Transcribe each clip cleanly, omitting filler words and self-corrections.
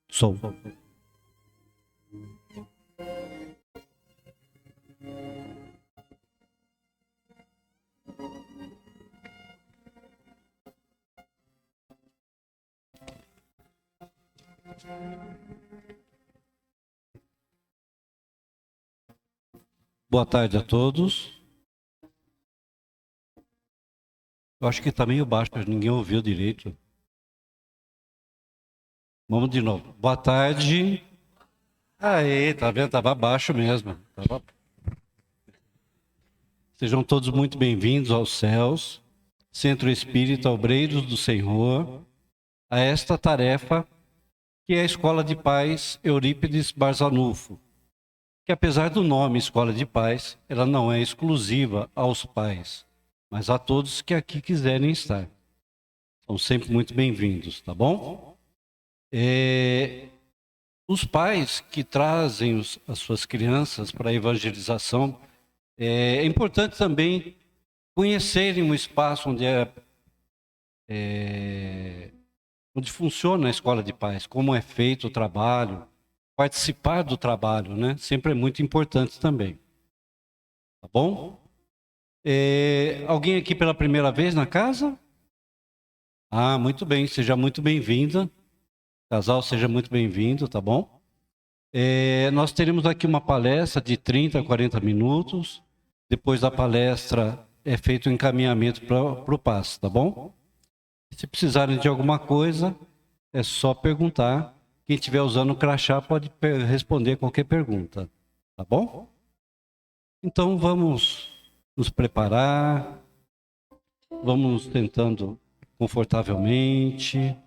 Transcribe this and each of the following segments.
Som. Boa tarde a todos. Eu acho que está meio baixo, ninguém ouviu direito. Vamos de novo. Boa tarde. Aí, tá vendo? Estava baixo mesmo. Sejam todos muito bem-vindos aos céus, Centro Espírita Obreiros do Senhor, a esta tarefa que é a Escola de Paz Eurípides Barzanufo, que apesar do nome Escola de Paz, ela não é exclusiva aos pais, mas a todos que aqui quiserem estar. São sempre muito bem-vindos, tá bom? Os pais que trazem as suas crianças para a evangelização, é importante também conhecerem o espaço onde funciona a Escola de Paz, como é feito o trabalho, participar do trabalho, né? Sempre é muito importante também. Tá bom? Alguém aqui pela primeira vez na casa? Ah, muito bem, seja muito bem-vinda. Casal, seja muito bem-vindo, tá bom? Nós teremos aqui uma palestra de 30 a 40 minutos. Depois da palestra é feito o encaminhamento para o passe, tá bom? Se precisarem de alguma coisa, é só perguntar. Quem estiver usando o crachá pode responder qualquer pergunta, tá bom? Então vamos nos preparar, vamos tentando confortavelmente,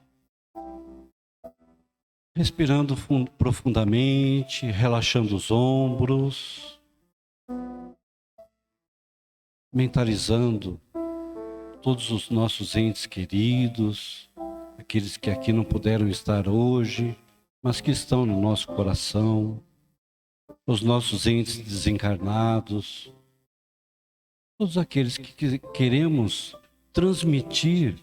respirando profundamente, relaxando os ombros, mentalizando todos os nossos entes queridos, aqueles que aqui não puderam estar hoje, mas que estão no nosso coração, os nossos entes desencarnados, todos aqueles que queremos transmitir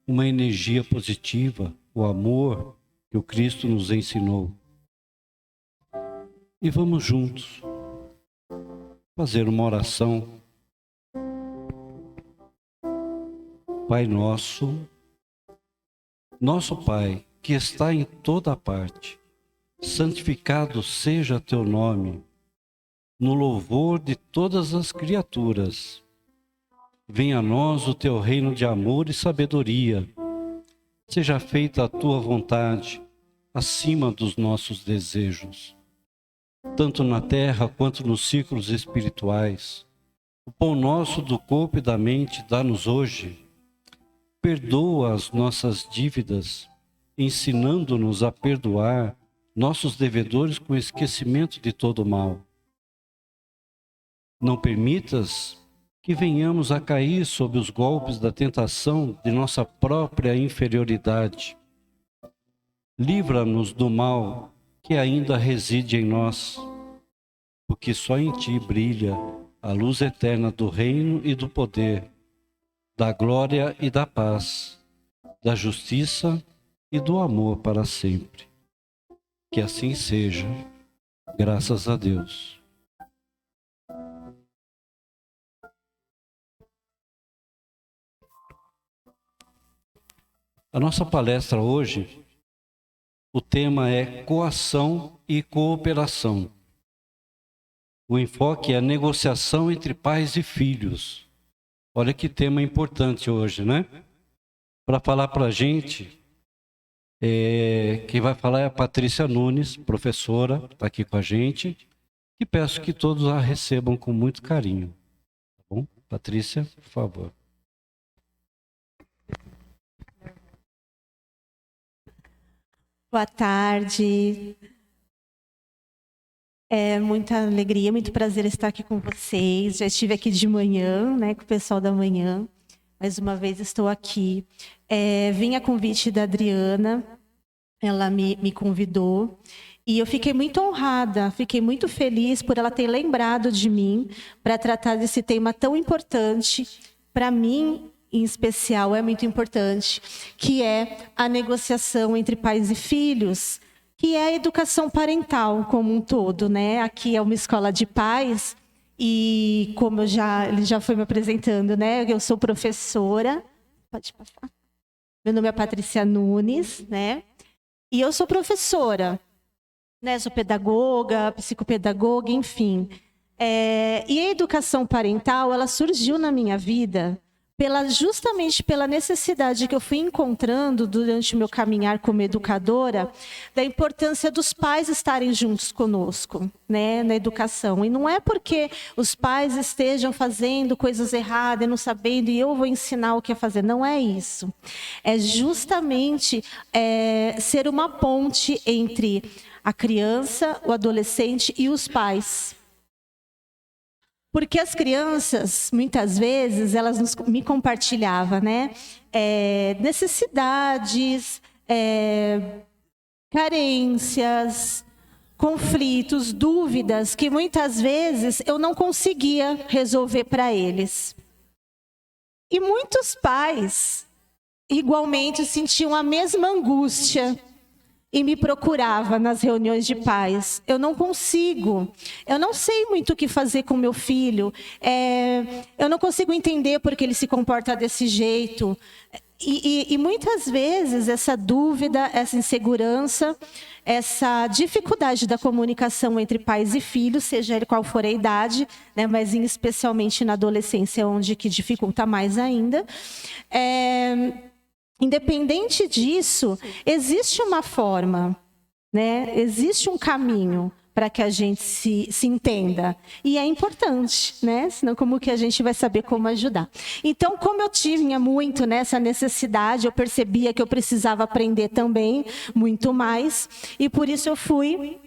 uma energia positiva, o amor que o Cristo nos ensinou. E vamos juntos fazer uma oração. Pai nosso, nosso Pai, que está em toda parte, santificado seja teu nome, no louvor de todas as criaturas. Venha a nós o teu reino de amor e sabedoria. Seja feita a tua vontade, acima dos nossos desejos, tanto na terra quanto nos círculos espirituais. O pão nosso do corpo e da mente dá-nos hoje. Perdoa as nossas dívidas, ensinando-nos a perdoar nossos devedores com esquecimento de todo o mal. Não permitas que venhamos a cair sob os golpes da tentação de nossa própria inferioridade. Livra-nos do mal que ainda reside em nós, porque só em ti brilha a luz eterna do reino e do poder, da glória e da paz, da justiça e do amor para sempre. Que assim seja, graças a Deus. A nossa palestra hoje, o tema é coação e cooperação. O enfoque é a negociação entre pais e filhos. Olha que tema importante hoje, né? Para falar para a gente, quem vai falar é a Patrícia Nunes, professora, está aqui com a gente, e peço que todos a recebam com muito carinho. Tá bom? Patrícia, por favor. Boa tarde. É muita alegria, muito prazer estar aqui com vocês. Já estive aqui de manhã, né, com o pessoal da manhã. Mais uma vez estou aqui. Vim a convite da Adriana, ela me convidou. E eu fiquei muito honrada, fiquei muito feliz por ela ter lembrado de mim para tratar desse tema tão importante. Para mim, em especial, é muito importante, que é a negociação entre pais e filhos, que é a educação parental como um todo, né? Aqui é uma escola de pais e como ele já foi me apresentando, né? Eu sou professora. Pode passar. Meu nome é Patrícia Nunes, né? E eu sou professora, né? Sou pedagoga, psicopedagoga, enfim. E a educação parental, ela surgiu na minha vida justamente pela necessidade que eu fui encontrando durante o meu caminhar como educadora, da importância dos pais estarem juntos conosco, né, na educação. E não é porque os pais estejam fazendo coisas erradas e não sabendo, e eu vou ensinar o que fazer. Não é isso. É justamente ser uma ponte entre a criança, o adolescente e os pais. Porque as crianças, muitas vezes, elas me compartilhavam, né? Necessidades, carências, conflitos, dúvidas que muitas vezes eu não conseguia resolver para eles. E muitos pais, igualmente, sentiam a mesma angústia e me procurava nas reuniões de pais. Eu não consigo, eu não sei muito o que fazer com meu filho, eu não consigo entender porque ele se comporta desse jeito. E muitas vezes essa dúvida, essa insegurança, essa dificuldade da comunicação entre pais e filhos, seja ele qual for a idade, né, mas especialmente na adolescência, onde que dificulta mais ainda, independente disso, existe uma forma, né? Existe um caminho para que a gente se entenda. E é importante, né? Senão como que a gente vai saber como ajudar? Então, como eu tinha muito nessa necessidade, eu percebia que eu precisava aprender também muito mais. E por isso eu fui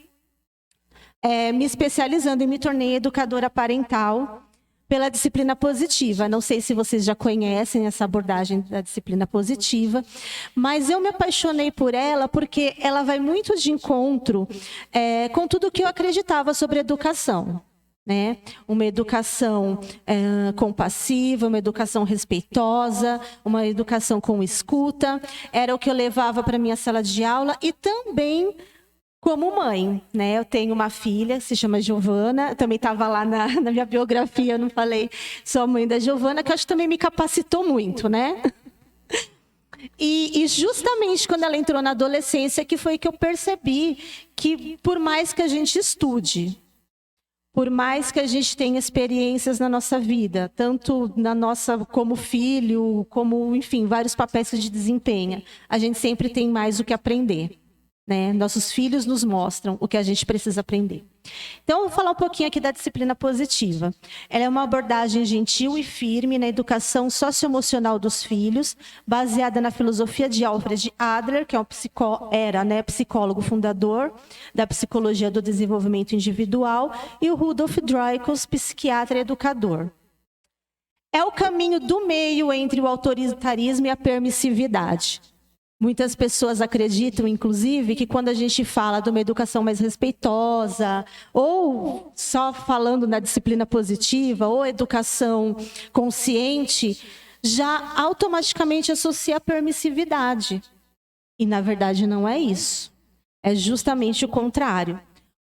me especializando e me tornei educadora parental pela disciplina positiva. Não sei se vocês já conhecem essa abordagem da disciplina positiva, mas eu me apaixonei por ela porque ela vai muito de encontro com tudo que eu acreditava sobre educação. Né? Uma educação compassiva, uma educação respeitosa, uma educação com escuta. Era o que eu levava para a minha sala de aula e também como mãe, né? Eu tenho uma filha, se chama Giovana, também estava lá na minha biografia, eu não falei, sou a mãe da Giovana, que eu acho que também me capacitou muito, né? E justamente quando ela entrou na adolescência, que foi que eu percebi que por mais que a gente estude, por mais que a gente tenha experiências na nossa vida, tanto na nossa como filho, como, enfim, vários papéis que a gente desempenha, a gente sempre tem mais o que aprender. Né? Nossos filhos nos mostram o que a gente precisa aprender. Então, eu vou falar um pouquinho aqui da disciplina positiva. Ela é uma abordagem gentil e firme na educação socioemocional dos filhos, baseada na filosofia de Alfred Adler, que é psicólogo fundador da psicologia do desenvolvimento individual, e o Rudolf Dreikels, psiquiatra e educador. É o caminho do meio entre o autoritarismo e a permissividade. Muitas pessoas acreditam, inclusive, que quando a gente fala de uma educação mais respeitosa, ou só falando na disciplina positiva, ou educação consciente, já automaticamente associa a permissividade. E, na verdade, não é isso. É justamente o contrário.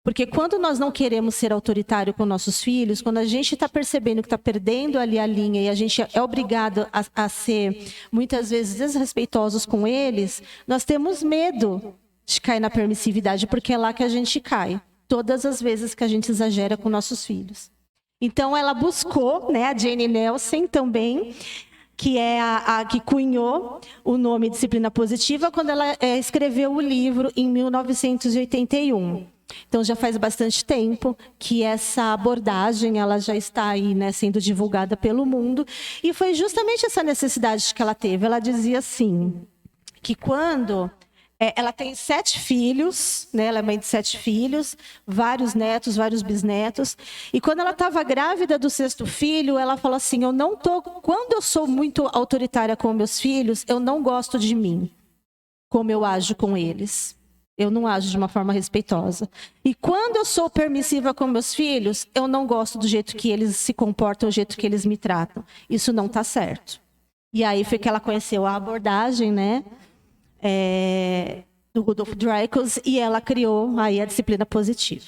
Porque quando nós não queremos ser autoritário com nossos filhos, quando a gente está percebendo que está perdendo ali a linha e a gente é obrigado a ser, muitas vezes, desrespeitosos com eles, nós temos medo de cair na permissividade, porque é lá que a gente cai, todas as vezes que a gente exagera com nossos filhos. Então, ela buscou, né, a Jane Nelson também, que é a que cunhou o nome Disciplina Positiva, quando ela escreveu o livro em 1981. Então, já faz bastante tempo que essa abordagem ela já está aí, né, sendo divulgada pelo mundo. E foi justamente essa necessidade que ela teve. Ela dizia assim, que quando... ela tem 7 filhos, né? Ela é mãe de 7 filhos, vários netos, vários bisnetos. E quando ela estava grávida do 6º filho, ela falou assim, quando eu sou muito autoritária com meus filhos, eu não gosto de mim, como eu ajo com eles. Eu não ajo de uma forma respeitosa. E quando eu sou permissiva com meus filhos, eu não gosto do jeito que eles se comportam, do jeito que eles me tratam. Isso não está certo. E aí foi que ela conheceu a abordagem, né? Do Rudolf Dreikels, e ela criou aí a disciplina positiva.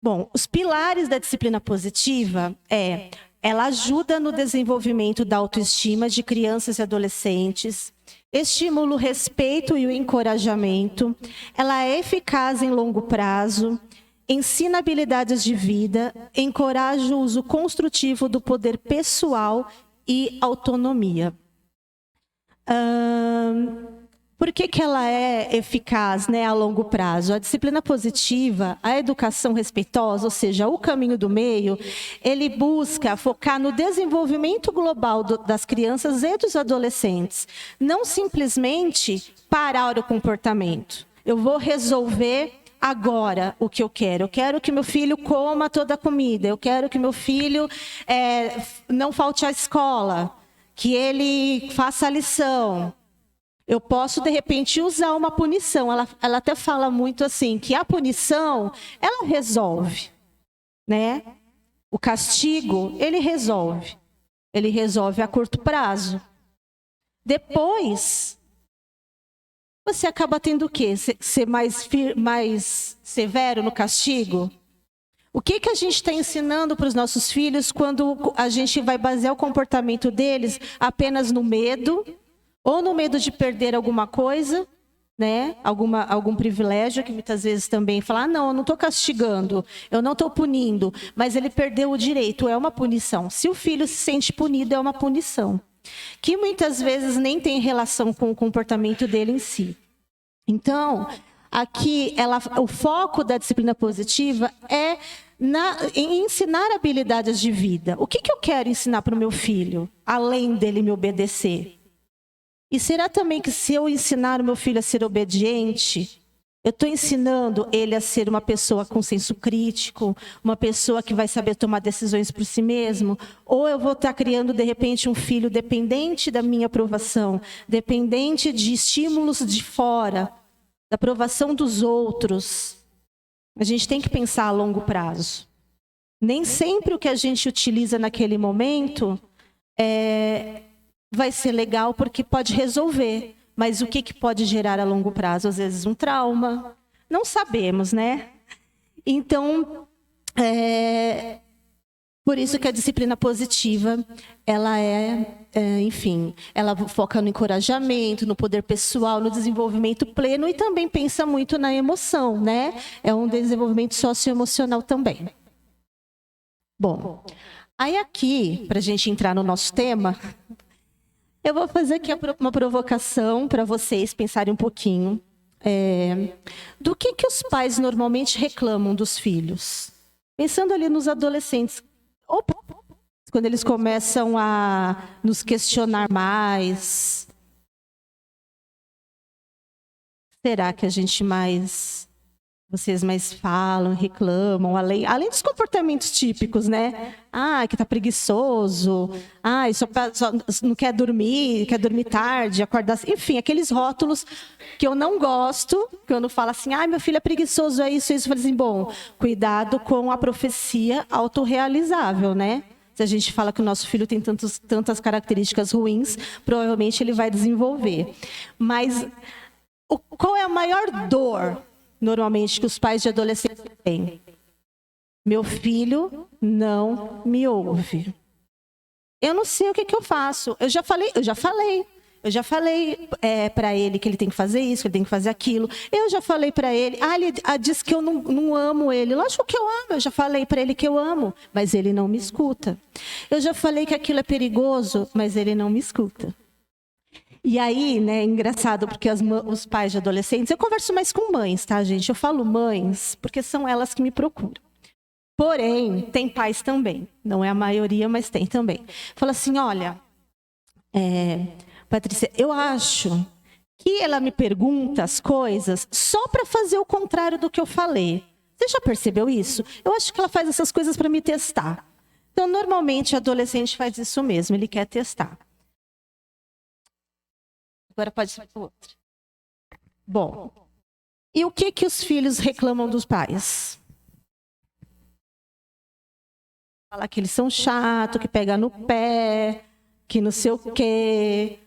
Bom, os pilares da disciplina positiva ela ajuda no desenvolvimento da autoestima de crianças e adolescentes, estimula o respeito e o encorajamento, ela é eficaz em longo prazo, ensina habilidades de vida, encoraja o uso construtivo do poder pessoal e autonomia. Por que ela é eficaz, né, a longo prazo? A disciplina positiva, a educação respeitosa, ou seja, o caminho do meio, ele busca focar no desenvolvimento global das crianças e dos adolescentes. Não simplesmente parar o comportamento. Eu vou resolver agora o que eu quero. Eu quero que meu filho coma toda a comida. Eu quero que meu filho não falte à escola. Que ele faça a lição. Eu posso, de repente, usar uma punição. Ela até fala muito assim, que a punição, ela resolve, né? O castigo, ele resolve. Ele resolve a curto prazo. Depois, você acaba tendo o quê? Ser mais severo no castigo? O que a gente está ensinando para os nossos filhos quando a gente vai basear o comportamento deles apenas no medo, ou no medo de perder alguma coisa, né? Algum privilégio, que muitas vezes também fala, não, eu não estou castigando, eu não estou punindo, mas ele perdeu o direito, é uma punição. Se o filho se sente punido, é uma punição, que muitas vezes nem tem relação com o comportamento dele em si. Então, aqui, o foco da disciplina positiva é em ensinar habilidades de vida. O que eu quero ensinar para o meu filho, além dele me obedecer? E será também que se eu ensinar o meu filho a ser obediente, eu estou ensinando ele a ser uma pessoa com senso crítico, uma pessoa que vai saber tomar decisões por si mesmo? Ou eu vou estar criando, de repente, um filho dependente da minha aprovação, dependente de estímulos de fora, da aprovação dos outros? A gente tem que pensar a longo prazo. Nem sempre o que a gente utiliza naquele momento vai ser legal, porque pode resolver. Mas o que pode gerar a longo prazo? Às vezes um trauma. Não sabemos, né? Então, por isso que a disciplina positiva, ela enfim, ela foca no encorajamento, no poder pessoal, no desenvolvimento pleno, e também pensa muito na emoção, né? É um desenvolvimento socioemocional também. Bom, aí aqui, para a gente entrar no nosso tema, eu vou fazer aqui uma provocação para vocês pensarem um pouquinho do que os pais normalmente reclamam dos filhos. Pensando ali nos adolescentes, quando eles começam a nos questionar mais. Será que vocês mais falam, reclamam, além dos comportamentos típicos, né? Que tá preguiçoso, só não quer dormir tarde, acordar... Enfim, aqueles rótulos que eu não gosto, que eu não falo assim, meu filho é preguiçoso, é isso. Eu falo assim, bom, cuidado com a profecia autorrealizável, né? Se a gente fala que o nosso filho tem tantas características ruins, provavelmente ele vai desenvolver. Mas qual é a maior dor, normalmente, que os pais de adolescentes têm? Meu filho não me ouve. Eu não sei o que eu faço. Eu já falei para ele que ele tem que fazer isso, que ele tem que fazer aquilo. Eu já falei para ele, ele disse que eu não amo ele. Lógico que eu amo, eu já falei para ele que eu amo, mas ele não me escuta. Eu já falei que aquilo é perigoso, mas ele não me escuta. E aí, né, é engraçado, porque os pais de adolescentes, eu converso mais com mães, tá, gente? Eu falo mães, porque são elas que me procuram. Porém, tem pais também. Não é a maioria, mas tem também. Fala assim, olha, Patrícia, eu acho que ela me pergunta as coisas só para fazer o contrário do que eu falei. Você já percebeu isso? Eu acho que ela faz essas coisas para me testar. Então, normalmente, adolescente faz isso mesmo, ele quer testar. Agora pode ser para o outro. Bom, e o que os filhos reclamam dos pais? Fala que eles são chatos, que pega no pé, que não sei o quê,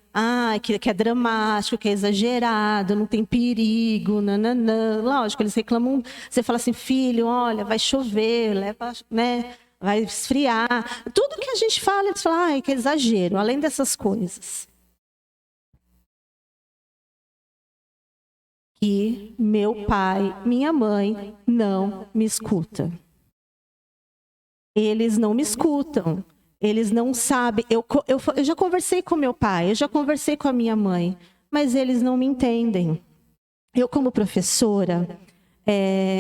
que é dramático, que é exagerado, não tem perigo, nananã. Lógico, eles reclamam. Você fala assim, filho, olha, vai chover, leva, né, vai esfriar. Tudo que a gente fala, eles falam, que é exagero, além dessas coisas. E meu pai, minha mãe não me escuta. Eles não me escutam. Eles não sabem. Eu já conversei com meu pai, eu já conversei com a minha mãe, mas eles não me entendem. Eu, como professora,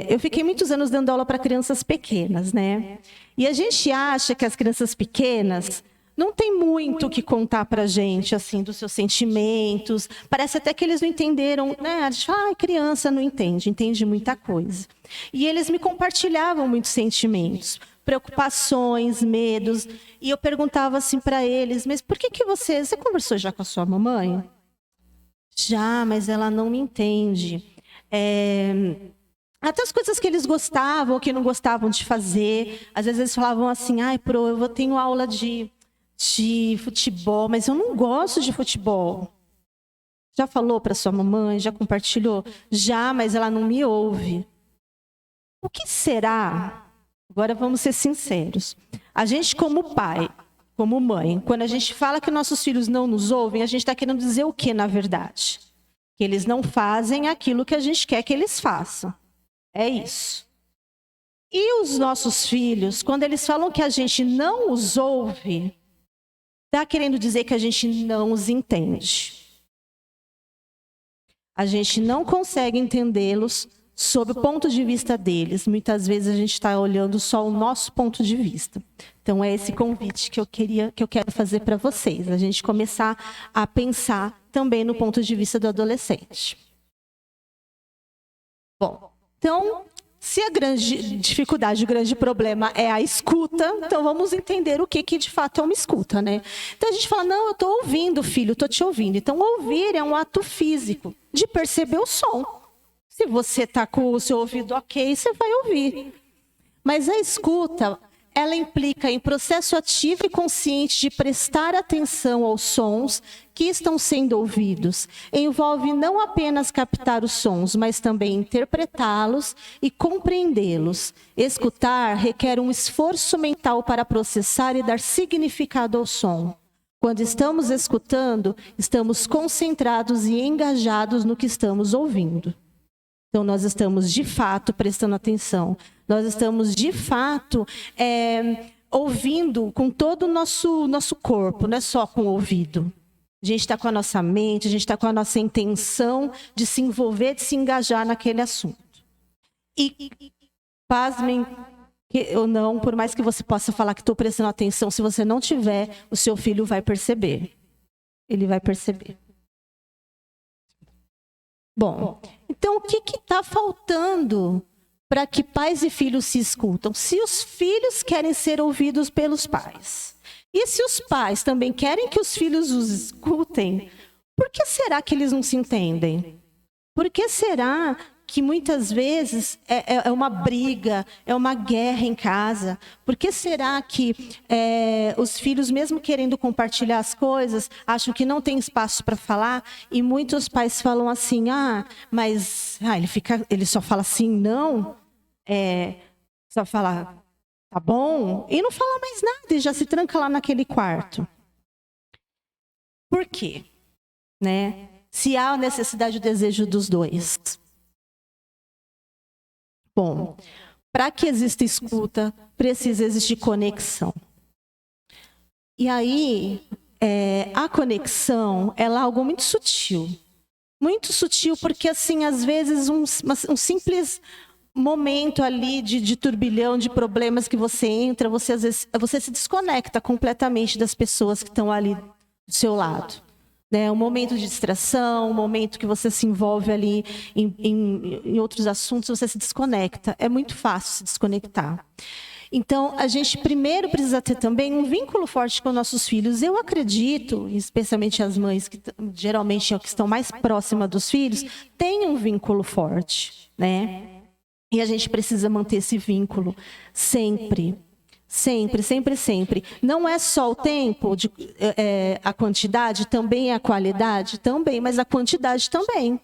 eu fiquei muitos anos dando aula para crianças pequenas, né? E a gente acha que as crianças pequenas não tem muito o que contar para a gente, assim, dos seus sentimentos. Parece até que eles não entenderam, né? A gente fala, criança não entende, entende muita coisa. E eles me compartilhavam muitos sentimentos, preocupações, medos. E eu perguntava assim para eles, mas por que você conversou já com a sua mamãe? Já, mas ela não me entende. Até as coisas que eles gostavam ou que não gostavam de fazer. Às vezes eles falavam assim, eu tenho aula de futebol, mas eu não gosto de futebol. Já falou para sua mamãe? Já compartilhou? Já, mas ela não me ouve. O que será? Agora vamos ser sinceros. A gente, como pai, como mãe, quando a gente fala que nossos filhos não nos ouvem, a gente está querendo dizer o que, na verdade? Que eles não fazem aquilo que a gente quer que eles façam. É isso. E os nossos filhos, quando eles falam que a gente não os ouve, está querendo dizer que a gente não os entende. A gente não consegue entendê-los sob o ponto de vista deles. Muitas vezes a gente está olhando só o nosso ponto de vista. Então é esse convite que eu quero fazer para vocês. A gente começar a pensar também no ponto de vista do adolescente. Bom, então, se a grande dificuldade, o grande problema é a escuta, então vamos entender o que de fato é uma escuta, né? Então a gente fala, não, eu estou ouvindo, filho, estou te ouvindo. Então ouvir é um ato físico, de perceber o som. Se você está com o seu ouvido ok, você vai ouvir. Mas a escuta, ela implica em processo ativo e consciente de prestar atenção aos sons que estão sendo ouvidos. Envolve não apenas captar os sons, mas também interpretá-los e compreendê-los. Escutar requer um esforço mental para processar e dar significado ao som. Quando estamos escutando, estamos concentrados e engajados no que estamos ouvindo. Então, nós estamos, de fato, prestando atenção. Nós estamos, de fato, ouvindo com todo o nosso corpo, não é só com o ouvido. A gente está com a nossa mente, a gente está com a nossa intenção de se envolver, de se engajar naquele assunto. E, pasmem ou não, por mais que você possa falar que estou prestando atenção, se você não tiver, o seu filho vai perceber. Ele vai perceber. Bom, então o que está faltando para que pais e filhos se escutam? Se os filhos querem ser ouvidos pelos pais, e se os pais também querem que os filhos os escutem, por que será que eles não se entendem? Por que será que muitas vezes é uma briga, é uma guerra em casa? Por que será que os filhos, mesmo querendo compartilhar as coisas, acham que não tem espaço para falar? E muitos pais falam assim, mas ele só fala assim, não? Só fala, tá bom? E não fala mais nada, e já se tranca lá naquele quarto. Por quê? Né? Se há a necessidade e o desejo dos dois. Bom, para que exista escuta, precisa existir conexão. E aí, a conexão, ela é algo muito sutil. Muito sutil, porque, assim, às vezes, um simples momento ali de turbilhão, de problemas que você entra, às vezes, você se desconecta completamente das pessoas que estão ali do seu lado. Né? Um momento de distração, um momento que você se envolve ali em outros assuntos, você se desconecta. É muito fácil se desconectar. Então, a gente primeiro precisa ter também um vínculo forte com nossos filhos. Eu acredito, especialmente as mães, que geralmente que estão mais próximas dos filhos, têm um vínculo forte, né? E a gente precisa manter esse vínculo sempre. Sempre, sempre, sempre. Não é só o tempo, a quantidade, também é a qualidade, também, mas a quantidade também.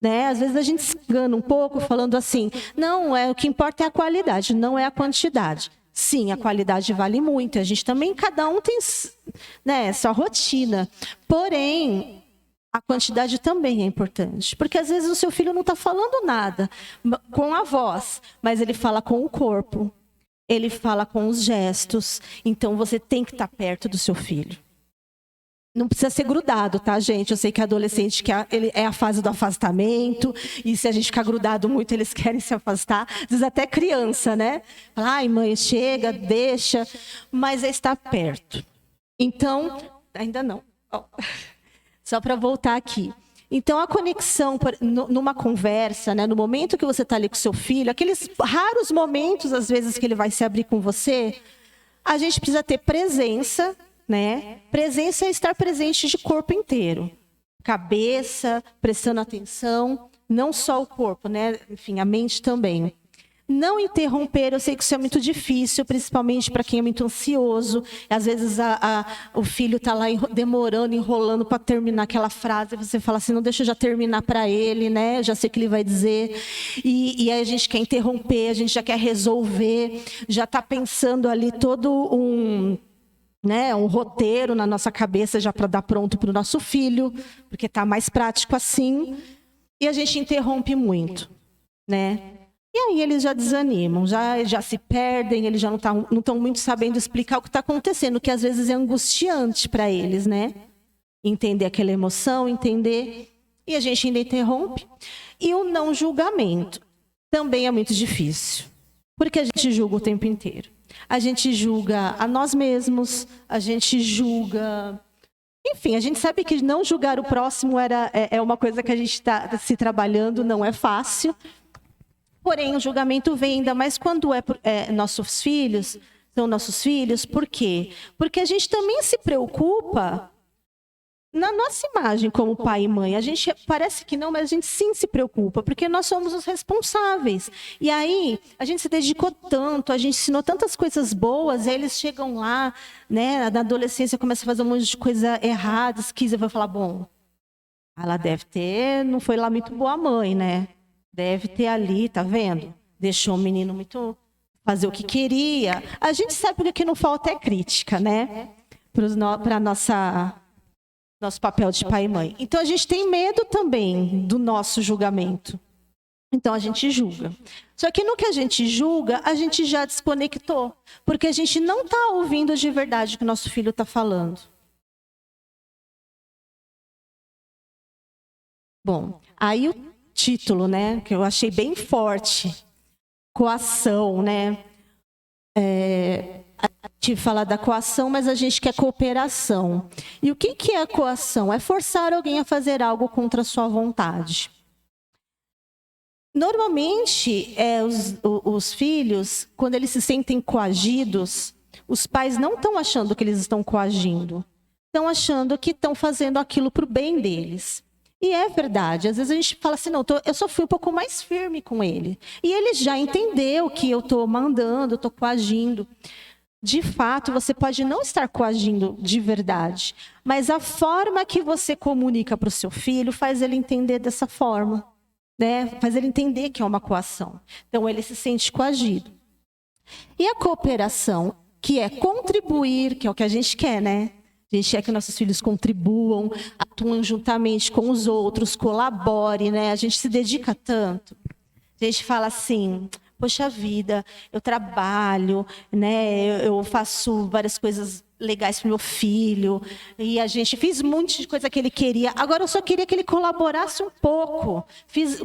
Né? Às vezes a gente se engana um pouco falando assim, não, o que importa é a qualidade, não é a quantidade. Sim, a qualidade vale muito, a gente também, cada um tem, né, sua rotina. Porém, a quantidade também é importante, porque às vezes o seu filho não está falando nada com a voz, mas ele fala com o corpo, ele fala com os gestos, então você tem que estar perto do seu filho. Não precisa ser grudado, tá, gente? Eu sei que adolescente é a fase do afastamento, e se a gente ficar grudado muito, eles querem se afastar. Às vezes até criança, né? Ai, mãe, chega, deixa, mas é estar perto. Então, ainda não. Oh. Só para voltar aqui. Então, a conexão numa conversa, né, no momento que você está ali com seu filho, aqueles raros momentos, às vezes, que ele vai se abrir com você, a gente precisa ter presença, né? Presença é estar presente de corpo inteiro. Cabeça, prestando atenção, não só o corpo, né? Enfim, a mente também. Não interromper, eu sei que isso é muito difícil, principalmente para quem é muito ansioso. Às vezes o filho está lá demorando, enrolando para terminar aquela frase. Você fala assim, não, deixa eu já terminar para ele, né? Eu já sei o que ele vai dizer. E aí a gente quer interromper, a gente já quer resolver, já está pensando ali todo um roteiro na nossa cabeça já para dar pronto para o nosso filho, porque está mais prático assim. E a gente interrompe muito, né? E aí eles já desanimam, já se perdem, eles já não estão muito sabendo explicar o que está acontecendo, que às vezes é angustiante para eles, né? Entender aquela emoção, entender, e a gente ainda interrompe. E o não julgamento também é muito difícil, porque a gente julga o tempo inteiro. A gente julga a nós mesmos, a gente julga... Enfim, a gente sabe que não julgar o próximo é uma coisa que a gente está se trabalhando, não é fácil. Porém, o julgamento vem ainda mais quando nossos filhos, são nossos filhos. Por quê? Porque a gente também se preocupa na nossa imagem como pai e mãe. A gente parece que não, mas a gente sim se preocupa, porque nós somos os responsáveis. E aí, a gente se dedicou tanto, a gente ensinou tantas coisas boas, aí eles chegam lá, né, na adolescência, começam a fazer um monte de coisa errada, esquisita, vai falar, bom, ela deve ter, não foi lá muito boa mãe, né? Deve ter ali, tá vendo? Deixou o menino muito fazer o que queria. A gente sabe que o que não falta é crítica, né? Para nosso papel de pai e mãe. Então, a gente tem medo também do nosso julgamento. Então, a gente julga. Só que no que a gente julga, a gente já desconectou. Porque a gente não está ouvindo de verdade o que o nosso filho está falando. Bom, aí o título, né, que eu achei bem forte, coação, né? A gente fala da coação, mas a gente quer cooperação. E o que é a coação? É forçar alguém a fazer algo contra a sua vontade. Normalmente, os filhos, quando eles se sentem coagidos, os pais não estão achando que eles estão coagindo, estão achando que estão fazendo aquilo para o bem deles. E é verdade, às vezes a gente fala assim, não, eu só fui um pouco mais firme com ele. E ele já entendeu que eu estou mandando, eu estou coagindo. De fato, você pode não estar coagindo de verdade, mas a forma que você comunica para o seu filho faz ele entender dessa forma, né? Faz ele entender que é uma coação. Então, ele se sente coagido. E a cooperação, que é contribuir, que é o que a gente quer, né? A gente quer que nossos filhos contribuam, atuem juntamente com os outros, colaborem, né? A gente se dedica tanto. A gente fala assim, poxa vida, eu trabalho, né? Eu faço várias coisas legais para o meu filho, e a gente fez um monte de coisa que ele queria. Agora eu só queria que ele colaborasse um pouco.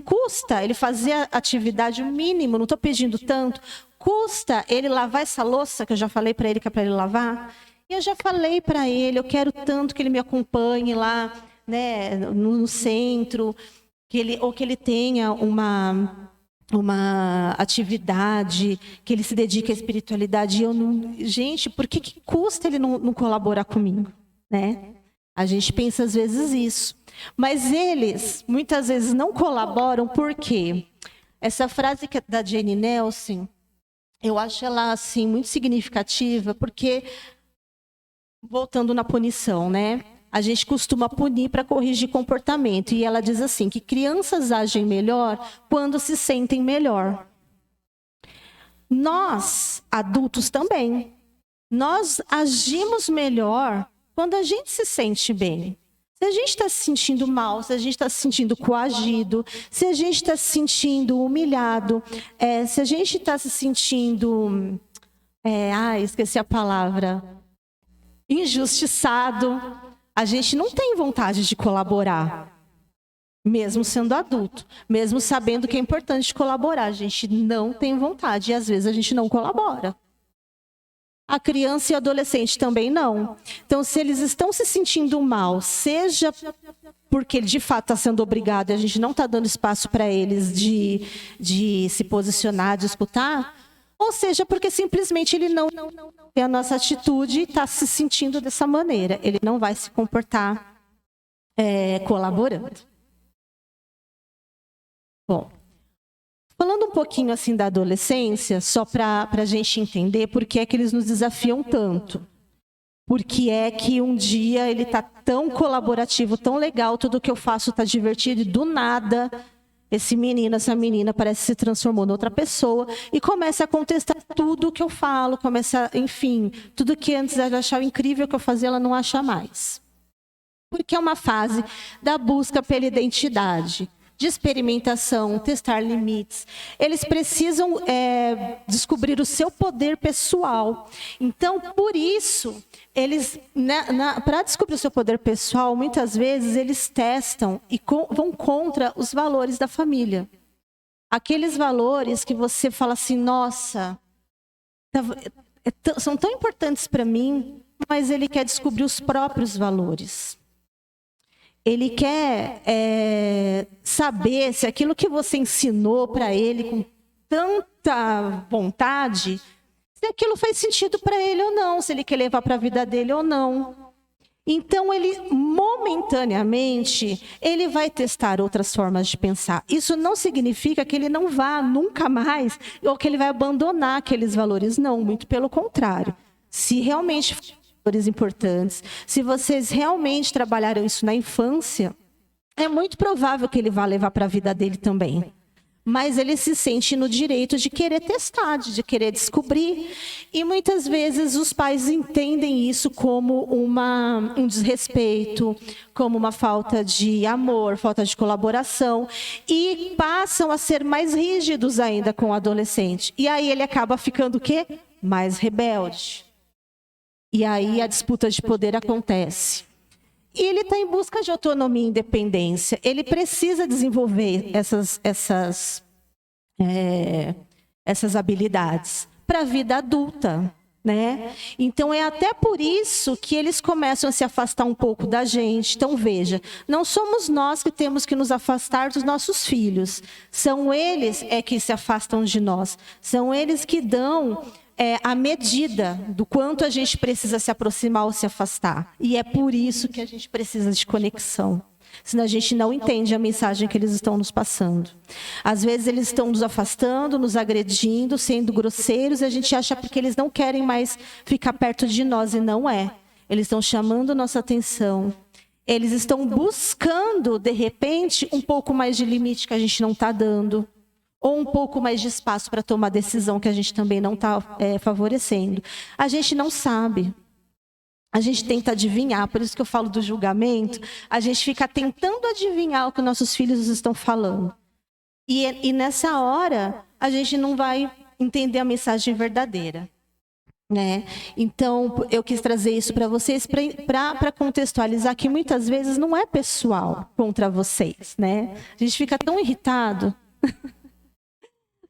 Custa ele fazer a atividade o mínimo, não estou pedindo tanto. Custa ele lavar essa louça, que eu já falei para ele que é para ele lavar. E eu já falei para ele, eu quero tanto que ele me acompanhe lá, né, no centro, ou que ele tenha uma atividade, que ele se dedique à espiritualidade. Gente, por que custa ele não colaborar comigo? Né? A gente pensa às vezes isso. Mas eles, muitas vezes, não colaboram porque essa frase que é da Jane Nelson, eu acho ela assim, muito significativa, porque, voltando na punição, né? A gente costuma punir para corrigir comportamento. E ela diz assim, que crianças agem melhor quando se sentem melhor. Nós, adultos também, nós agimos melhor quando a gente se sente bem. Se a gente está se sentindo mal, se a gente está se sentindo coagido, se a gente está se sentindo humilhado, se a gente está se sentindo... esqueci a palavra. Injustiçado... A gente não tem vontade de colaborar, mesmo sendo adulto, mesmo sabendo que é importante colaborar. A gente não tem vontade e às vezes a gente não colabora. A criança e o adolescente também não. Então, se eles estão se sentindo mal, seja porque ele de fato está sendo obrigado e a gente não está dando espaço para eles de se posicionar, de escutar, ou seja, porque simplesmente ele não tem a nossa atitude e está se sentindo dessa maneira. Ele não vai se comportar colaborando. Bom, falando um pouquinho assim da adolescência, só para a gente entender por que é que eles nos desafiam tanto. Por que é que um dia ele está tão colaborativo, tão legal, tudo que eu faço está divertido e do nada... Esse menino, essa menina parece que se transformou em outra pessoa e começa a contestar tudo que eu falo, enfim, tudo que antes ela achava incrível que eu fazia, ela não acha mais. Porque é uma fase da busca pela identidade, de experimentação, testar limites. Eles precisam descobrir o seu poder pessoal. Então, por isso, eles, para descobrir o seu poder pessoal, muitas vezes eles testam e vão contra os valores da família. Aqueles valores que você fala assim, nossa, são tão importantes para mim, mas ele quer descobrir os próprios valores. Ele quer saber se aquilo que você ensinou para ele com tanta vontade, se aquilo faz sentido para ele ou não, se ele quer levar para a vida dele ou não. Então, ele, momentaneamente, ele vai testar outras formas de pensar. Isso não significa que ele não vá nunca mais, ou que ele vai abandonar aqueles valores. Não, muito pelo contrário. Se realmente... importantes. Se vocês realmente trabalharam isso na infância, é muito provável que ele vá levar para a vida dele também. Mas ele se sente no direito de querer testar, de querer descobrir. E muitas vezes os pais entendem isso como um desrespeito, como uma falta de amor, falta de colaboração. E passam a ser mais rígidos ainda com o adolescente. E aí ele acaba ficando o quê? Mais rebelde. E aí a disputa de poder acontece. E ele está em busca de autonomia e independência. Ele precisa desenvolver essas habilidades para a vida adulta, né? Então é até por isso que eles começam a se afastar um pouco da gente. Então veja, não somos nós que temos que nos afastar dos nossos filhos. São eles que se afastam de nós. São eles que dão... a medida do quanto a gente precisa se aproximar ou se afastar. E é por isso que a gente precisa de conexão. Senão a gente não entende a mensagem que eles estão nos passando. Às vezes eles estão nos afastando, nos agredindo, sendo grosseiros, e a gente acha porque eles não querem mais ficar perto de nós, e não é. Eles estão chamando nossa atenção. Eles estão buscando, de repente, um pouco mais de limite que a gente não está dando. Ou um pouco mais de espaço para tomar decisão que a gente também não está favorecendo. A gente não sabe. A gente tenta adivinhar, por isso que eu falo do julgamento. A gente fica tentando adivinhar o que nossos filhos estão falando. E nessa hora, a gente não vai entender a mensagem verdadeira. né? Então, eu quis trazer isso para vocês, para contextualizar que muitas vezes não é pessoal contra vocês, né? A gente fica tão irritado.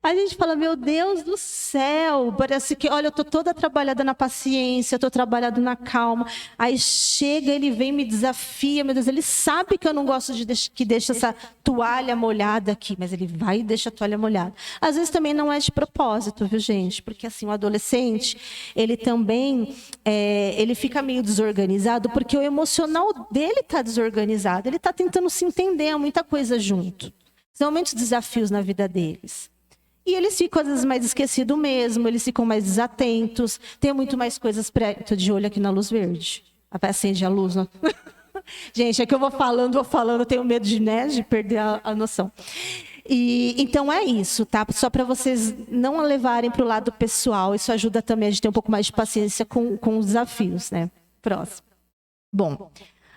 A gente fala, meu Deus do céu, parece que, olha, eu tô toda trabalhada na paciência, eu tô trabalhada na calma. Aí chega, ele vem, me desafia, meu Deus, ele sabe que eu não gosto que deixa essa toalha molhada aqui, mas ele vai e deixa a toalha molhada. Às vezes também não é de propósito, viu, gente? Porque assim, o adolescente, ele também, ele fica meio desorganizado, porque o emocional dele tá desorganizado, ele tá tentando se entender, há muita coisa junto. São muitos desafios na vida deles. E eles ficam, às vezes, mais esquecidos mesmo, eles ficam mais desatentos, tem muito mais coisas perto de olho aqui na luz verde. Acende a luz, não? Gente, é que eu vou falando, eu tenho medo de perder a noção. E, então é isso, tá? Só para vocês não a levarem para o lado pessoal, isso ajuda também a gente ter um pouco mais de paciência com os desafios, né? Próximo. Bom,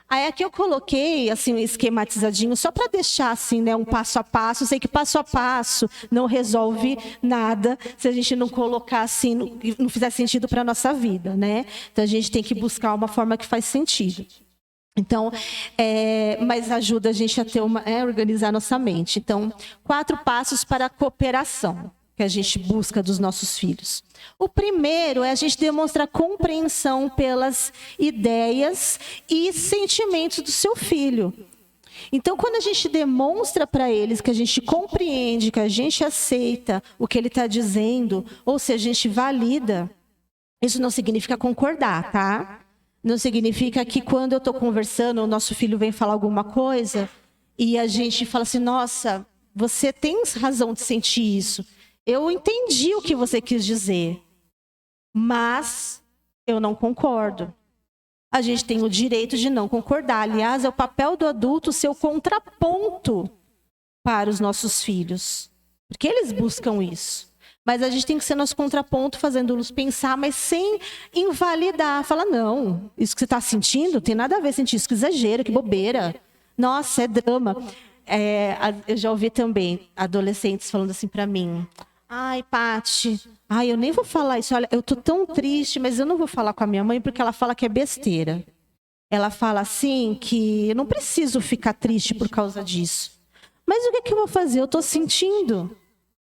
aí aqui eu coloquei assim um esquematizadinho só para deixar assim, né, um passo a passo. Eu sei que passo a passo não resolve nada se a gente não colocar assim, não fizer sentido para a nossa vida, né? Então a gente tem que buscar uma forma que faz sentido. Então, mas ajuda a gente a ter organizar nossa mente. Então, 4 passos para a cooperação que a gente busca dos nossos filhos. O primeiro é a gente demonstrar compreensão pelas ideias e sentimentos do seu filho. Então, quando a gente demonstra para eles que a gente compreende, que a gente aceita o que ele está dizendo, ou se a gente valida, isso não significa concordar, tá? Não significa que quando eu estou conversando, o nosso filho vem falar alguma coisa e a gente fala assim, nossa, você tem razão de sentir isso. Eu entendi o que você quis dizer, mas eu não concordo. A gente tem o direito de não concordar. Aliás, é o papel do adulto ser o contraponto para os nossos filhos, porque eles buscam isso. Mas a gente tem que ser nosso contraponto, fazendo-los pensar, mas sem invalidar. Falar, não, isso que você está sentindo tem nada a ver sentir isso, que exagero, que bobeira. Nossa, é drama. Eu já ouvi também adolescentes falando assim para mim, ai, Paty, eu nem vou falar isso. Olha, eu tô tão triste, mas eu não vou falar com a minha mãe porque ela fala que é besteira. Ela fala assim que eu não preciso ficar triste por causa disso. Mas o que eu vou fazer? Eu tô sentindo.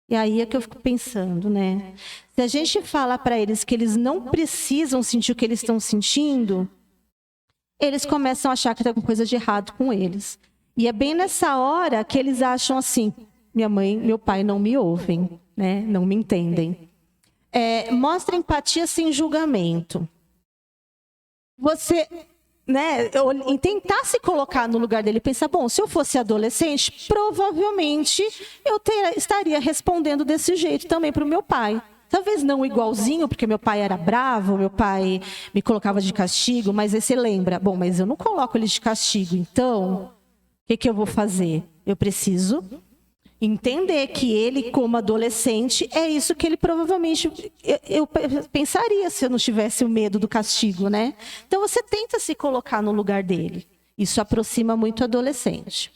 E aí é que eu fico pensando, né? Se a gente fala para eles que eles não precisam sentir o que eles estão sentindo, eles começam a achar que tem alguma coisa de errado com eles. E é bem nessa hora que eles acham assim, minha mãe e meu pai não me ouvem, né? Não me entendem. Mostra empatia sem julgamento. Você, né, em tentar se colocar no lugar dele, pensar, bom, se eu fosse adolescente, provavelmente eu estaria respondendo desse jeito também para o meu pai. Talvez não igualzinho, porque meu pai era bravo, meu pai me colocava de castigo, mas aí você lembra, bom, mas eu não coloco ele de castigo, então o que eu vou fazer? Eu preciso entender que ele, como adolescente, é isso que ele provavelmente... Eu pensaria se eu não tivesse o medo do castigo, né? Então, você tenta se colocar no lugar dele. Isso aproxima muito o adolescente.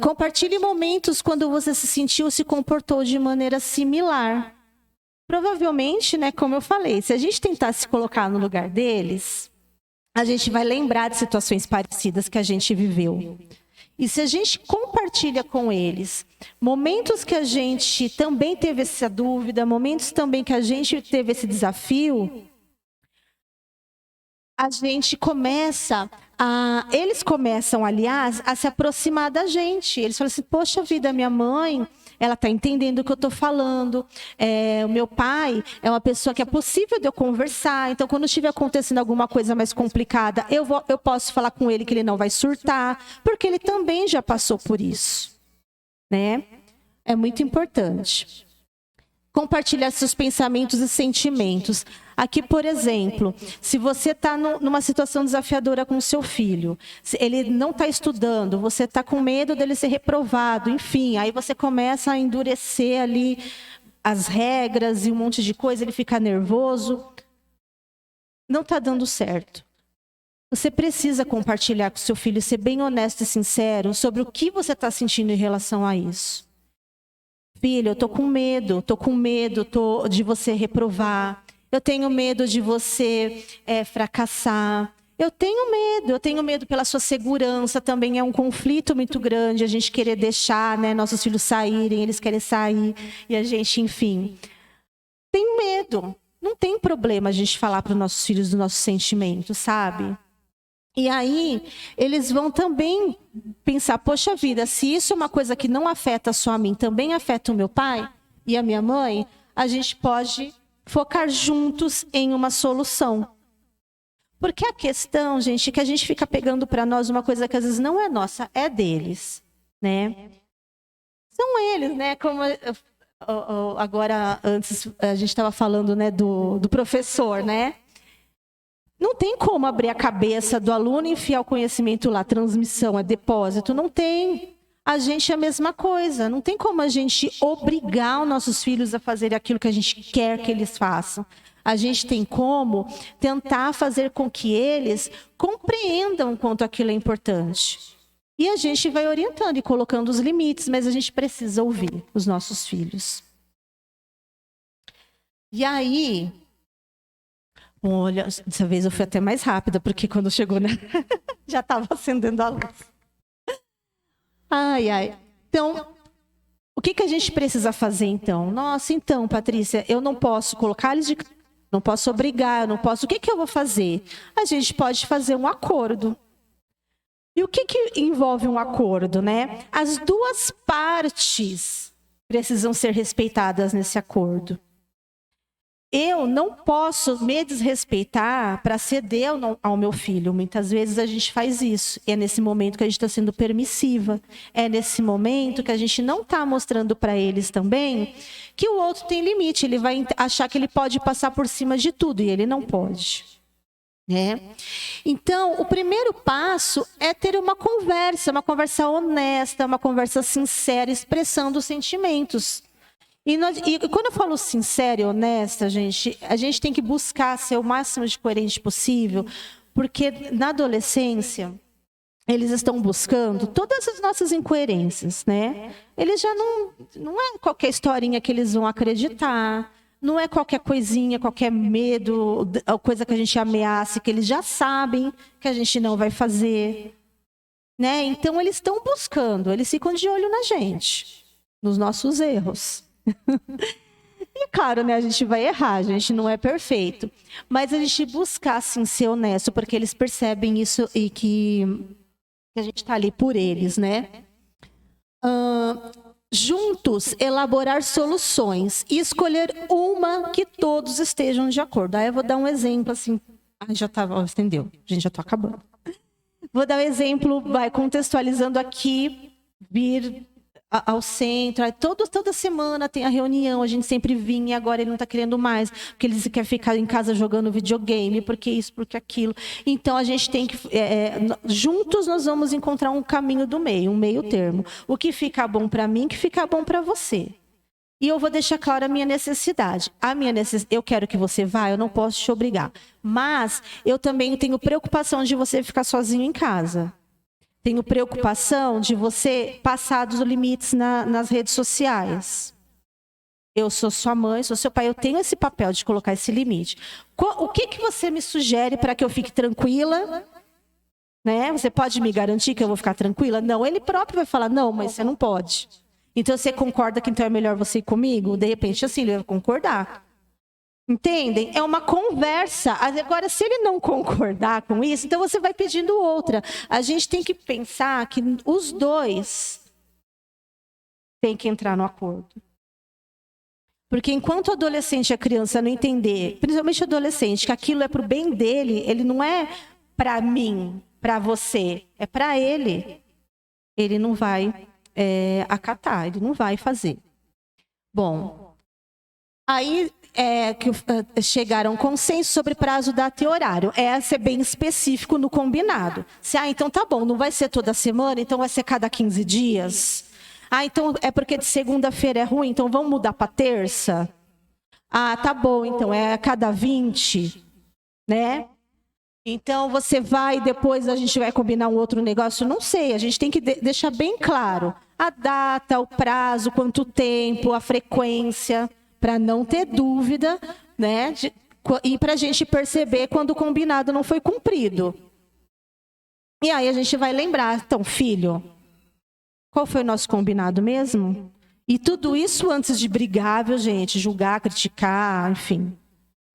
Compartilhe momentos quando você se sentiu ou se comportou de maneira similar. Provavelmente, né, como eu falei, se a gente tentar se colocar no lugar deles, a gente vai lembrar de situações parecidas que a gente viveu. E se a gente compartilha com eles momentos que a gente também teve essa dúvida, momentos também que a gente teve esse desafio, a gente eles começam, aliás, a se aproximar da gente. Eles falam assim, poxa vida, minha mãe, ela está entendendo o que eu estou falando. O meu pai é uma pessoa que é possível de eu conversar. Então, quando estiver acontecendo alguma coisa mais complicada, eu posso falar com ele que ele não vai surtar, porque ele também já passou por isso, né? É muito importante. Compartilhar seus pensamentos e sentimentos. Aqui, por exemplo, se você está numa situação desafiadora com o seu filho, ele não está estudando, você está com medo dele ser reprovado, enfim, aí você começa a endurecer ali as regras e um monte de coisa, ele fica nervoso. Não está dando certo. Você precisa compartilhar com o seu filho, ser bem honesto e sincero sobre o que você está sentindo em relação a isso. Filho, eu tô com medo de você reprovar. Eu tenho medo de você fracassar. Eu tenho medo pela sua segurança. Também é um conflito muito grande a gente querer deixar, né, nossos filhos saírem, eles querem sair e a gente, enfim. Tenho medo. Não tem problema a gente falar para os nossos filhos dos nossos sentimentos, sabe? E aí, eles vão também pensar, poxa vida, se isso é uma coisa que não afeta só a mim, também afeta o meu pai e a minha mãe, a gente pode focar juntos em uma solução. Porque a questão, gente, é que a gente fica pegando para nós uma coisa que às vezes não é nossa, é deles, né? São eles, né? Como agora, antes, a gente estava falando, né, do professor, né? Não tem como abrir a cabeça do aluno e enfiar o conhecimento lá, transmissão, é depósito, não tem. A gente é a mesma coisa, não tem como a gente obrigar os nossos filhos a fazer aquilo que a gente quer que eles façam. A gente tem como tentar fazer com que eles compreendam quanto aquilo é importante. E a gente vai orientando e colocando os limites, mas a gente precisa ouvir os nossos filhos. E aí, olha, dessa vez eu fui até mais rápida, porque quando chegou, né, já estava acendendo a luz. Ai, ai. Então, o que a gente precisa fazer, então? Nossa, então, Patrícia, eu não posso colocar eles de... Não posso obrigar, eu não posso... O que eu vou fazer? A gente pode fazer um acordo. E o que envolve um acordo, né? As duas partes precisam ser respeitadas nesse acordo. Eu não posso me desrespeitar para ceder ao meu filho. Muitas vezes a gente faz isso. E é nesse momento que a gente está sendo permissiva. É nesse momento que a gente não está mostrando para eles também que o outro tem limite. Ele vai achar que ele pode passar por cima de tudo e ele não pode. Né? Então, o primeiro passo é ter uma conversa honesta, uma conversa sincera, expressando os sentimentos. E quando eu falo sincera e honesta, gente, a gente tem que buscar ser o máximo de coerente possível, porque na adolescência, eles estão buscando todas as nossas incoerências, né? Eles já não é qualquer historinha que eles vão acreditar, não é qualquer coisinha, qualquer medo, coisa que a gente ameace, que eles já sabem que a gente não vai fazer, né? Então, eles estão buscando, eles ficam de olho na gente, nos nossos erros. E claro, né, a gente vai errar, a gente não é perfeito, mas a gente buscar assim, ser honesto, porque eles percebem isso e que a gente está ali por eles, né? Juntos, elaborar soluções e escolher uma que todos estejam de acordo. Aí eu vou dar um exemplo assim, já estava, entendeu? A gente já está acabando. Vou dar um exemplo, vai contextualizando aqui, vir ao centro, toda semana tem a reunião, a gente sempre vinha e agora ele não está querendo mais, porque ele quer ficar em casa jogando videogame, porque isso, porque aquilo. Então a gente tem que, juntos nós vamos encontrar um caminho do meio, um meio termo. O que fica bom para mim, que fica bom para você. E eu vou deixar claro a minha necessidade. Eu quero que você vá, eu não posso te obrigar. Mas eu também tenho preocupação de você ficar sozinho em casa. Tenho preocupação de você passar dos limites nas redes sociais. Eu sou sua mãe, sou seu pai, eu tenho esse papel de colocar esse limite. O que você me sugere para que eu fique tranquila? Né? Você pode me garantir que eu vou ficar tranquila? Não, ele próprio vai falar, não, mas você não pode. Então você concorda que então é melhor você ir comigo? De repente, assim, ele vai concordar. Entendem? É uma conversa. Agora, se ele não concordar com isso, então você vai pedindo outra. A gente tem que pensar que os dois têm que entrar no acordo. Porque enquanto o adolescente e a criança não entender, principalmente o adolescente, que aquilo é para o bem dele, ele não é para mim, para você, é para ele. Ele não vai acatar, ele não vai fazer. Bom, aí chegaram a um consenso sobre prazo, data e horário. Ser bem específico no combinado. Então tá bom, não vai ser toda semana, então vai ser cada 15 dias. Então é porque de segunda-feira é ruim, então vamos mudar para terça? Tá bom, então é a cada 20, né? Então você vai e depois a gente vai combinar um outro negócio? Não sei, a gente tem que deixar bem claro a data, o prazo, quanto tempo, a frequência, para não ter dúvida, né, E para a gente perceber quando o combinado não foi cumprido. E aí a gente vai lembrar, então, filho, qual foi o nosso combinado mesmo? E tudo isso antes de brigar, viu, gente? Julgar, criticar, enfim.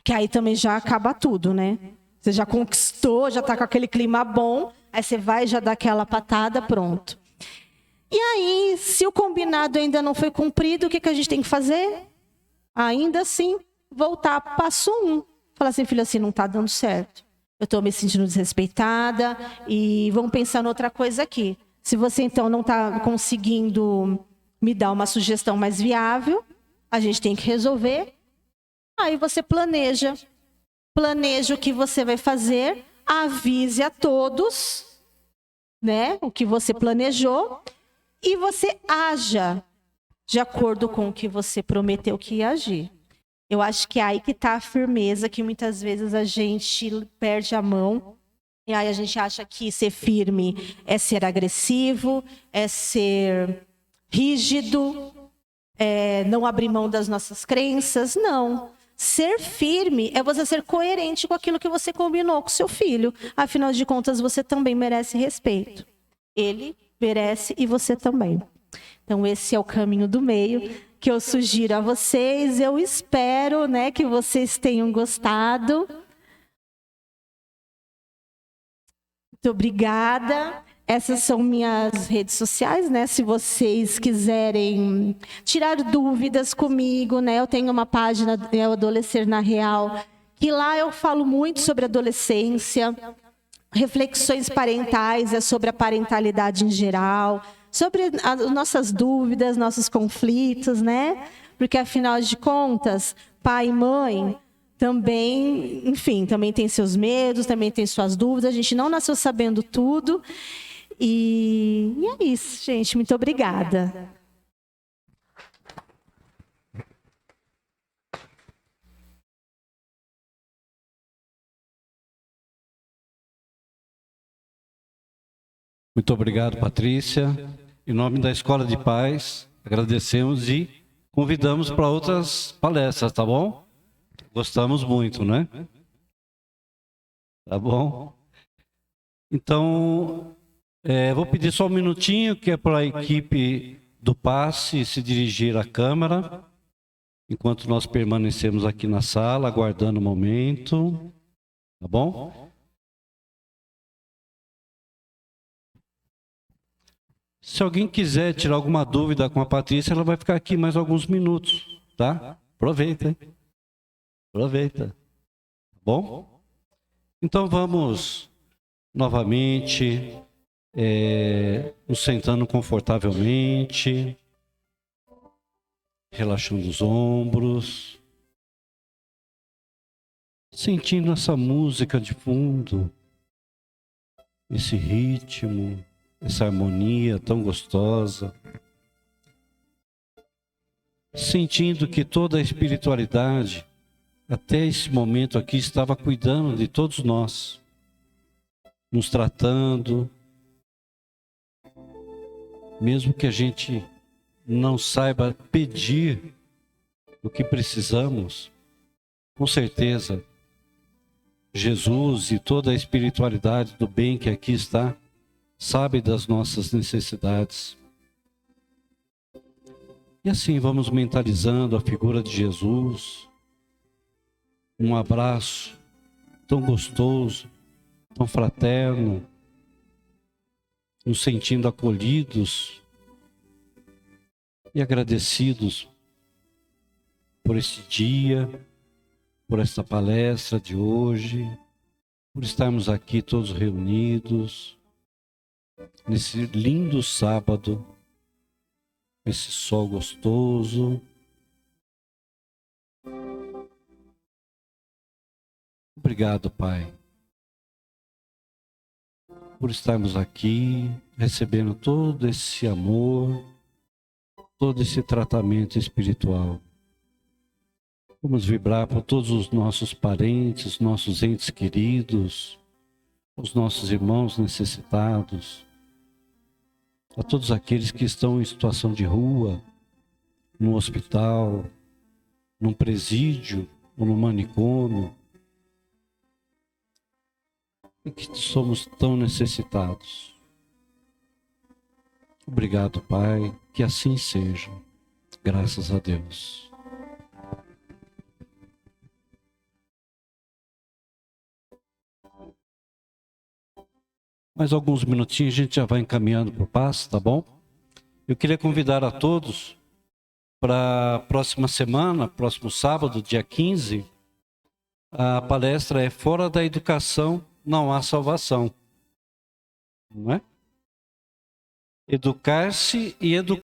Que aí também já acaba tudo, né? Você já conquistou, já tá com aquele clima bom, aí você vai já dar aquela patada, pronto. E aí, se o combinado ainda não foi cumprido, o que a gente tem que fazer? Ainda assim, voltar para passo 1. Falar assim, filho, assim, não tá dando certo. Eu tô me sentindo desrespeitada e vamos pensar em outra coisa aqui. Se você, então, não tá conseguindo me dar uma sugestão mais viável, a gente tem que resolver. Aí você planeja o que você vai fazer, avise a todos, né, o que você planejou e você haja de acordo com o que você prometeu que ia agir. Eu acho que é aí que está a firmeza, que muitas vezes a gente perde a mão e aí a gente acha que ser firme é ser agressivo, é ser rígido, é não abrir mão das nossas crenças. Não. Ser firme é você ser coerente com aquilo que você combinou com seu filho. Afinal de contas, você também merece respeito. Ele merece e você também. Então, esse é o caminho do meio que eu sugiro a vocês. Eu espero, né, que vocês tenham gostado. Muito obrigada. Essas são minhas redes sociais, né? Se vocês quiserem tirar dúvidas comigo, né? Eu tenho uma página, o Adolescer na Real, que lá eu falo muito sobre adolescência, reflexões parentais, é sobre a parentalidade em geral, sobre as nossas dúvidas, nossos conflitos, né? Porque, afinal de contas, pai e mãe também, enfim, também tem seus medos, também tem suas dúvidas. A gente não nasceu sabendo tudo. E é isso, gente. Muito obrigada. Muito obrigado, Patrícia. Em nome da Escola de Paz, agradecemos e convidamos para outras palestras, tá bom? Gostamos muito, né? Tá bom? Então, vou pedir só um minutinho, que é para a equipe do passe se dirigir à câmara, enquanto nós permanecemos aqui na sala, aguardando o momento. Tá bom? Se alguém quiser tirar alguma dúvida com a Patrícia, ela vai ficar aqui mais alguns minutos, tá? Aproveita, hein? Aproveita. Tá bom? Então vamos novamente nos sentando confortavelmente, relaxando os ombros, sentindo essa música de fundo, esse ritmo, essa harmonia tão gostosa, sentindo que toda a espiritualidade, até esse momento aqui, estava cuidando de todos nós, nos tratando, mesmo que a gente não saiba pedir o que precisamos, com certeza, Jesus e toda a espiritualidade do bem que aqui está, sabe das nossas necessidades. E assim vamos mentalizando a figura de Jesus, um abraço tão gostoso, tão fraterno, nos sentindo acolhidos e agradecidos por este dia, por esta palestra de hoje, por estarmos aqui todos reunidos, nesse lindo sábado, esse sol gostoso. Obrigado, Pai, por estarmos aqui, recebendo todo esse amor, todo esse tratamento espiritual. Vamos vibrar por todos os nossos parentes, nossos entes queridos, os nossos irmãos necessitados, a todos aqueles que estão em situação de rua, no hospital, num presídio, ou no manicômio, e que somos tão necessitados. Obrigado, Pai, que assim seja. Graças a Deus. Mais alguns minutinhos, a gente já vai encaminhando para o passe, tá bom? Eu queria convidar a todos para a próxima semana, próximo sábado, dia 15, a palestra é Fora da Educação Não Há Salvação. Não é? Educar-se e educar.